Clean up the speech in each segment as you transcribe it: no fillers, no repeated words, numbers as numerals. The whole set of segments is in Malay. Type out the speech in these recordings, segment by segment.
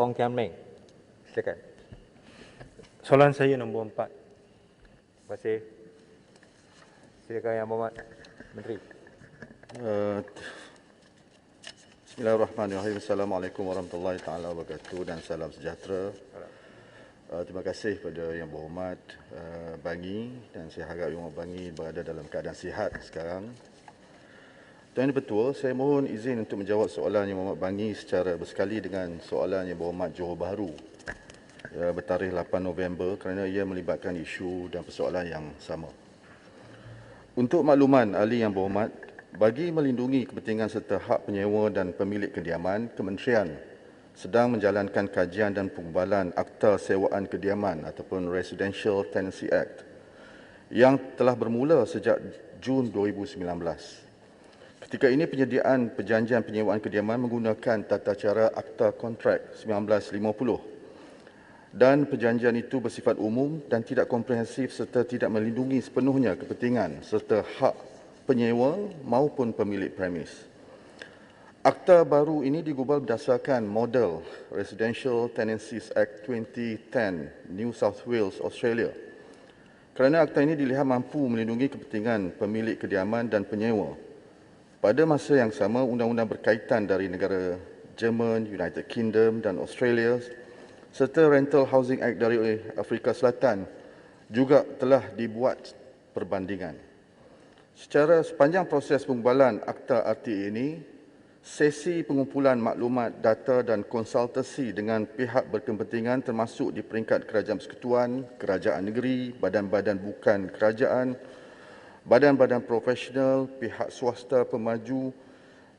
Wong Kian Meng. Silakan. Soalan saya nombor 4. Terima kasih. Silakan Yang Berhormat Menteri. Bismillahirrahmanirrahim. Assalamualaikum warahmatullahi taala wabarakatuh dan salam sejahtera. Terima kasih kepada Yang Berhormat Bangi, dan saya harap Yang Berhormat Bangi berada dalam keadaan sihat sekarang. Tuan Yang Bertua, saya mohon izin untuk menjawab soalan Yang Berhormat Bangi secara bersekali dengan soalan Yang Berhormat Johor Bahru bertarikh 8 November kerana ia melibatkan isu dan persoalan yang sama. Untuk makluman ahli Yang Berhormat, bagi melindungi kepentingan serta hak penyewa dan pemilik kediaman, Kementerian sedang menjalankan kajian dan pengumbalan Akta Sewaan Kediaman ataupun Residential Tenancy Act yang telah bermula sejak Jun 2019. Ketika ini penyediaan perjanjian penyewaan kediaman menggunakan tata cara Akta Kontrak 1950 dan perjanjian itu bersifat umum dan tidak komprehensif serta tidak melindungi sepenuhnya kepentingan serta hak penyewa maupun pemilik premis. Akta baru ini digubal berdasarkan model Residential Tenancies Act 2010 New South Wales, Australia. Kerana akta ini dilihat mampu melindungi kepentingan pemilik kediaman dan penyewa. Pada masa yang sama, undang-undang berkaitan dari negara Jerman, United Kingdom dan Australia serta Rental Housing Act dari Afrika Selatan juga telah dibuat perbandingan. Secara sepanjang proses pengumbalan Akta RTA ini, sesi pengumpulan maklumat, data dan konsultasi dengan pihak berkepentingan termasuk di peringkat Kerajaan Persekutuan, Kerajaan Negeri, badan-badan bukan kerajaan, badan-badan profesional, pihak swasta pemaju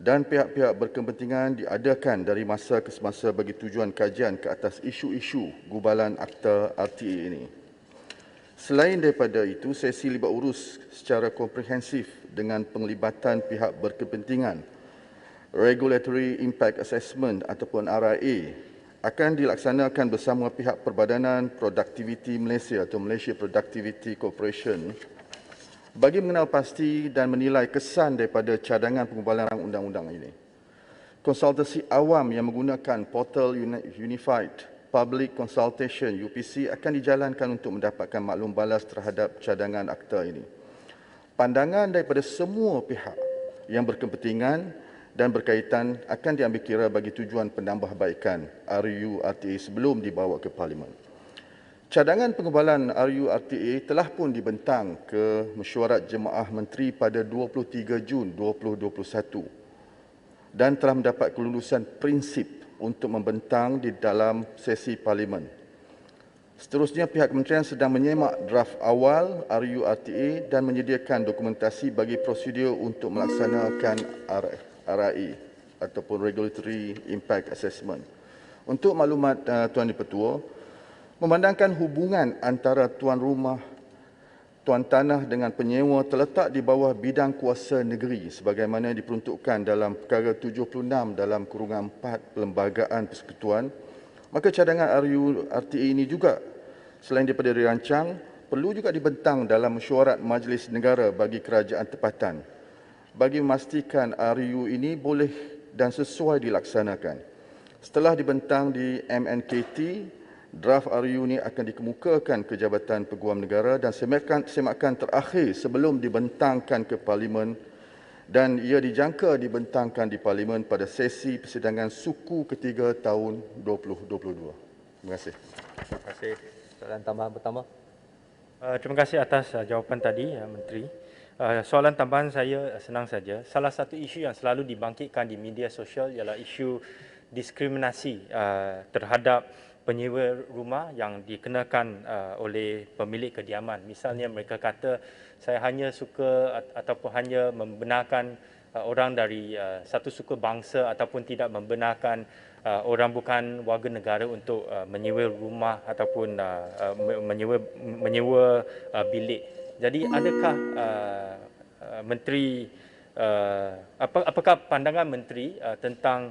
dan pihak-pihak berkepentingan diadakan dari masa ke semasa bagi tujuan kajian ke atas isu-isu gubalan Akta RTA ini. Selain daripada itu, sesi libat urus secara komprehensif dengan penglibatan pihak berkepentingan, Regulatory Impact Assessment ataupun RIA, akan dilaksanakan bersama pihak Perbadanan Produktiviti Malaysia atau Malaysia Productivity Corporation bagi mengenal pasti dan menilai kesan daripada cadangan pengumbalan undang-undang ini. Konsultasi awam yang menggunakan portal Unified Public Consultation UPC akan dijalankan untuk mendapatkan maklum balas terhadap cadangan akta ini. Pandangan daripada semua pihak yang berkepentingan dan berkaitan akan diambil kira bagi tujuan penambahbaikan RUU-RTA sebelum dibawa ke Parlimen. Cadangan pengumbalan RUU-RTA telah pun dibentang ke Mesyuarat Jemaah Menteri pada 23 Jun 2021 dan telah mendapat kelulusan prinsip untuk membentang di dalam sesi Parlimen. Seterusnya, pihak kementerian sedang menyemak draft awal RUU-RTA dan menyediakan dokumentasi bagi prosedur untuk melaksanakan RIA ataupun Regulatory Impact Assessment. Untuk maklumat Tuan Di-Pertua, memandangkan hubungan antara tuan rumah, tuan tanah dengan penyewa terletak di bawah bidang kuasa negeri sebagaimana diperuntukkan dalam perkara 76 dalam kurungan 4 Perlembagaan Persekutuan, maka cadangan RUU-RTA ini juga selain daripada dirancang, perlu juga dibentang dalam mesyuarat Majlis Negara bagi kerajaan tempatan bagi memastikan RUU ini boleh dan sesuai dilaksanakan. Setelah dibentang di MNKT, draft RUU ini akan dikemukakan ke Jabatan Peguam Negara dan semakan terakhir sebelum dibentangkan ke Parlimen, dan ia dijangka dibentangkan di Parlimen pada sesi persidangan suku ketiga tahun 2022. Terima kasih. Terima kasih. Soalan tambahan pertama. Terima kasih atas jawapan tadi, Menteri. Soalan tambahan saya senang saja. Salah satu isu yang selalu dibangkitkan di media sosial ialah isu diskriminasi terhadap penyewa rumah yang dikenakan oleh pemilik kediaman. Misalnya mereka kata saya hanya suka ataupun hanya membenarkan orang dari satu suku bangsa ataupun tidak membenarkan orang bukan warga negara untuk menyewa rumah ataupun menyewa bilik. Jadi adakah Menteri apakah pandangan Menteri tentang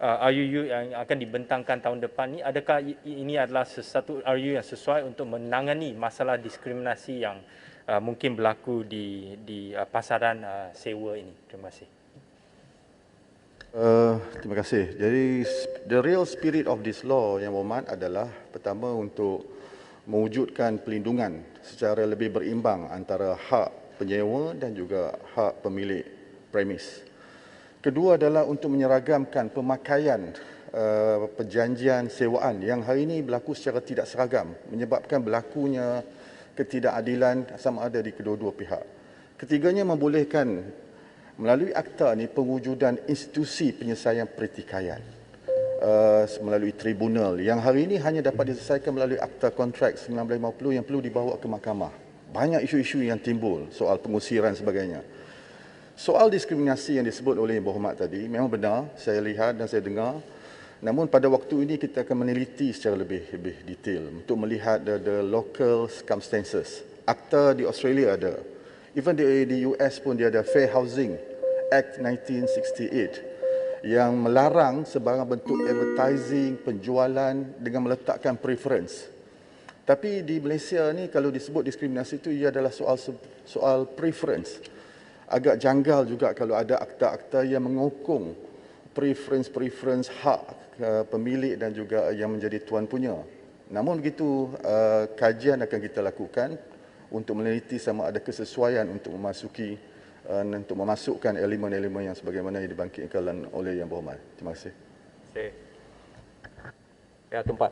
RUU yang akan dibentangkan tahun depan ni, adakah ini adalah sesuatu RUU yang sesuai untuk menangani masalah diskriminasi yang mungkin berlaku di pasaran sewa ini? Terima kasih. Terima kasih. Jadi the real spirit of this law yang berhormat adalah pertama untuk mewujudkan pelindungan secara lebih berimbang antara hak penyewa dan juga hak pemilik premis. Kedua adalah untuk menyeragamkan pemakaian perjanjian sewaan yang hari ini berlaku secara tidak seragam menyebabkan berlakunya ketidakadilan sama ada di kedua-dua pihak. Ketiganya membolehkan melalui akta ini pewujudan institusi penyelesaian pertikaian melalui tribunal yang hari ini hanya dapat diselesaikan melalui akta kontrak 1950 yang perlu dibawa ke mahkamah. Banyak isu-isu yang timbul soal pengusiran sebagainya. Soal diskriminasi yang disebut oleh Yang Berhormat tadi memang benar, saya lihat dan saya dengar. Namun pada waktu ini kita akan meneliti secara lebih detail untuk melihat the local circumstances. Akta di Australia ada. Even di US pun dia ada Fair Housing Act 1968 yang melarang sebarang bentuk advertising, penjualan dengan meletakkan preference. Tapi di Malaysia ni kalau disebut diskriminasi itu ia adalah soal preference. Agak janggal juga kalau ada akta-akta yang mengokong preference hak pemilik dan juga yang menjadi tuan punya. Namun begitu kajian akan kita lakukan untuk meneliti sama ada kesesuaian untuk memasukkan elemen-elemen yang sebagaimana yang dibangkitkan oleh Yang Berhormat. Terima kasih. Ya, Tumpat.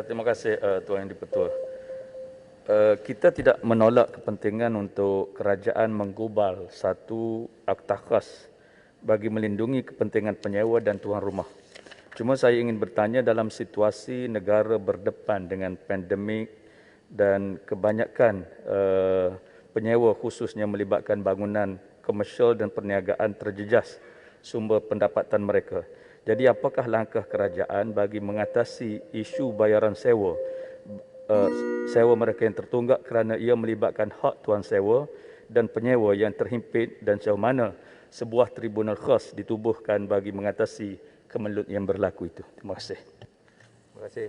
Terima kasih Tuan Yang di-Pertua. Kita tidak menolak kepentingan untuk kerajaan menggubal satu akta khas bagi melindungi kepentingan penyewa dan tuan rumah. Cuma saya ingin bertanya dalam situasi negara berdepan dengan pandemik dan kebanyakan penyewa khususnya melibatkan bangunan komersial dan perniagaan terjejas sumber pendapatan mereka. Jadi apakah langkah kerajaan bagi mengatasi isu bayaran sewa mereka yang tertunggak kerana ia melibatkan hak tuan sewa dan penyewa yang terhimpit dan sejauh mana sebuah tribunal khas ditubuhkan bagi mengatasi kemelut yang berlaku itu. Terima kasih. Terima kasih.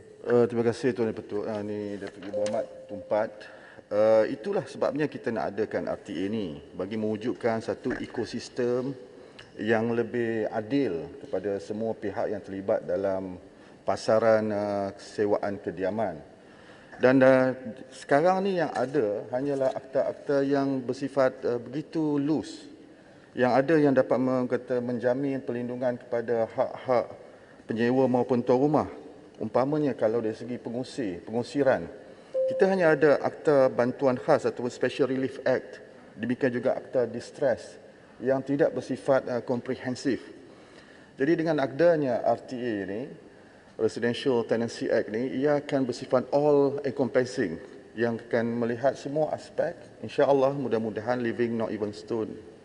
Terima kasih Tuan Yang ni Datuk Yang Berhormat Tumpat. Itulah sebabnya kita nak adakan RTA ni bagi mewujudkan satu ekosistem yang lebih adil kepada semua pihak yang terlibat dalam pasaran sewaan kediaman. Dan sekarang ni yang ada hanyalah akta-akta yang bersifat begitu loose. Yang ada yang dapat menjamin perlindungan kepada hak-hak penyewa maupun tuan rumah. Umpamanya kalau dari segi pengusiran, kita hanya ada akta bantuan khas atau Special Relief Act. Demikian juga akta distress yang tidak bersifat komprehensif. Jadi dengan adanya RTA ini, Residential Tenancy Act ni, ia akan bersifat all encompassing yang akan melihat semua aspek. InsyaAllah mudah-mudahan living not even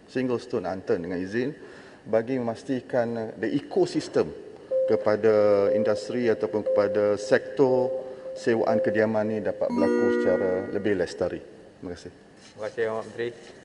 single stone unturned dengan izin bagi memastikan the ecosystem kepada industri ataupun kepada sektor sewaan kediaman ini dapat berlaku secara lebih lestari. Terima kasih. Terima kasih, Yang Berhormat Menteri.